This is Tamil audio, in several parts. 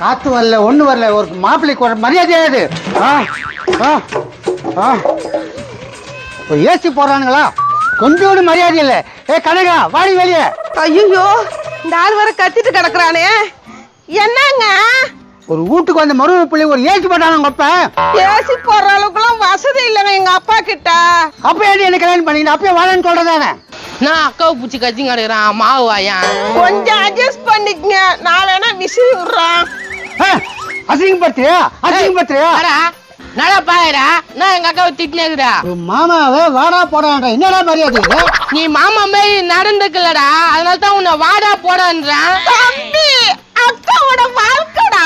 காத்து வரல ஒண்ணு வரல ஒரு மாப்பிள்ளைக்கு ஒரு மரியாதையாது ஏசி போடுறானுங்களா கொஞ்சோடு மரியாதை இல்லை. ஏ கனகா வாடி வெளியே. ஐயோ இந்த ஆள் வர கத்திட்டு கிடக்குறானே என்னங்க? ஒரு வீட்டுக்கு வந்த மரும பிள்ளை ஒரு ஏசி போட்டானுங்க. அப்ப ஏசி போடுற அளவுக்குலாம் வசதி இல்லைங்க எங்க அப்பா கிட்ட. அப்ப ஏன் என்ன கல்யாணம் பண்ணிட்டு அப்பயே வாழன்னு சொல்றதானே? நான் அக்காவை பூச்சி கத்தி கிடக்குறான் மாவு வாயா. கொஞ்சம் அட்ஜஸ்ட் பண்ணிக்கங்க, நான் வேணா விசி விடுறேன். அசிங்கப்படுத்துறியா அசிங்கப்படுத்துறியா? நல்லா பாருடா, நான் எங்க அக்காவை திட்டினேக்குறா. மாமாவே வாடா போடான்ற என்னடா மரியாதை இது? நீ மாமா மாதிரி நடந்துக்கலடா, அதனால தான் உன்னை வாடா போடான்றான். தம்பி அக்காவோட வாழ்க்கடா.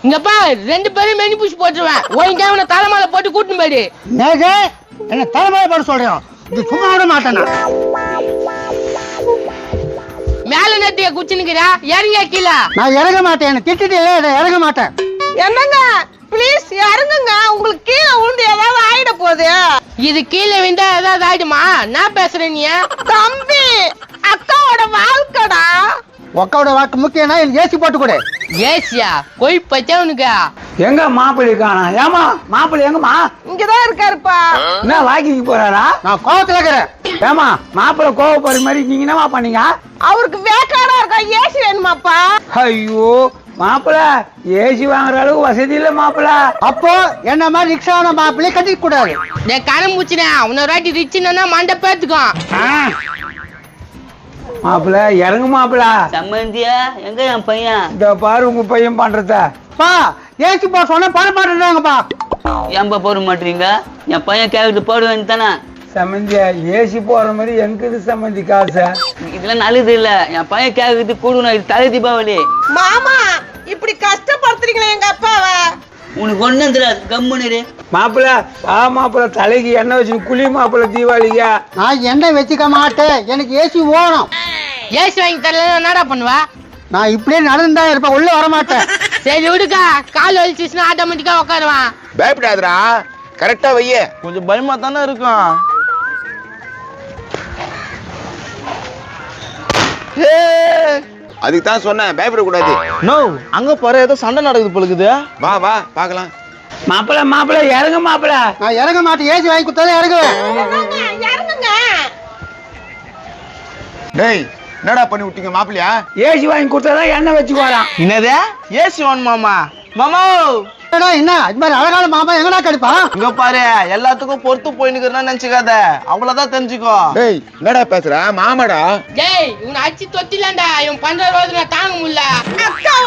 இங்கப்பா 2 பேரும் மெனி பூச்சி போட்டுருவேன். ஒழுங்கா உன்னை தலைமாலை போட்டு கூட்டின்னு போயிடு. நேகே என்ன தலைமையை போட சொல்றேன், இது சும்மா விட மாட்டேனா? மேல நேத்திய குச்சினுக்குறா, இறங்க கீழே. நான் இறங்க மாட்டேன், என்ன திட்டிட்டு இறங்க மாட்டேன். என்னங்க ப்ளீஸ் இறங்குங்க, உங்களுக்கு கீழே விழுந்து ஏதாவது ஆயிட போகுது. இது கீழே விழுந்தா ஏதாவது ஆயிடுமா? நான் பேசுறேன். நீ தம்பி அக்காவோட வாழ்க்கடா. அக்காவோட வாக்கு முக்கியம்னா எனக்கு ஏசி போட்டு கொடு. ஏசியா போய் பச்சா உனக்கு எங்க மாப்பிள்ளை காணா? ஏமா மாப்பிள்ளை எங்கம்மா? இங்கதான் இருக்காருப்பா. என்ன வாக்கிங் போறாரா? நான் கோவத்துல இருக்கிறேன். ஏமா மாப்பிள்ளை கோவப்படுற மாதிரி நீங்க என்னமா பண்ணீங்க? அவருக்கு வேக்காடா இருக்கா, ஏசி வேணுமாப்பா? ஐயோ மாப்பிள்ள ஏசி வாங்குற அளவுக்கு வசதி இல்ல மாப்பிள்ள. அப்போ என்ன மாதிரி ரிக்ஷான மாப்பிள்ளைய கட்டிக்க கூடாது. கரம் பூச்சினா உன்னொரு வாட்டி ரிச்சுனா மண்டை பேத்துக்கும். மாப்பிள்ள இறங்கு மாப்பிள்ள. சம்மந்தியா எங்க என் பையன்? இந்த பாரு உங்க பையன் பண்றத. பா ஏசி போ சொன்னா பண்ண மாட்டேன்றாங்கப்பா. ஏன்பா போட மாட்டீங்க? என் பையன் கேக்குறது போட வேண்டியதானே. சம்மந்தியா ஏசி போற மாதிரி எங்குது சம்மந்தி காசு? இதெல்லாம் நல்லது இல்ல. என் பையன் கேக்குறது கூடுனா இது தலை தீபாவளி. மாமா இப்படி கஷ்டப்படுத்துறீங்களே எங்க அப்பாவை. உனக்கு ஒண்ணும் தெரியாது, கம்முன்னு. மாப்பிள்ள மாப்பிள்ள தலைக்கு எண்ணெய் வச்சு குளி மாப்பிள்ள தீபாவளிக்கா. நான் எண்ணெய் வச்சுக்க மாட்டேன், எனக்கு ஏசி ஓணும். ஏசி வாங்கி தரல என்னடா பண்ணுவா? நான் இப்படியே நடந்துதா இருப்பேன், உள்ள வர மாட்டேன். சரி விடுக்கா, கால் வலிச்சுன்னா ஆட்டோமேட்டிக்கா உட்காருவான். பயப்படாதடா, கரெக்டா வைய. கொஞ்சம் பயமா தானே இருக்கும். அதுக்கு தான் சொன்னேன் பயப்படக்கூடாது. நோ அங்க பாரு ஏதோ சண்டை நடக்குது போலுக்குது. வா வா பாக்கலாம். மாப்பிள்ள மாப்பிள்ள இறங்கு மாப்பிள்ள. நான் இறங்க மாட்டேன், ஏசி வாங்கி கொடுத்தாதான் இறங்குவேன். இறங்குங்க. டேய் என்னடா பண்ணி விட்டீங்க மாப்பிள்ளையா? ஏசி வாங்கி கொடுத்தாதான் எண்ணெய் வச்சு போறான். என்னது ஏசி ஒன் மாமா? மாமா என்ன இது மாதிரி அழகான மாமா எங்கடா கிடைப்பான்? இங்க பாரு எல்லாத்துக்கும் பொறுத்து போயின்னு நினைச்சுக்காத, அவ்வளவுதான் தெரிஞ்சுக்கோ. டேய் என்னடா பேசுற? மாமாடா. டேய் இவனை அடிச்சு தொத்திலாண்டா, இவன் பண்ற ரோதனை தாங்க முடியல. அக்கா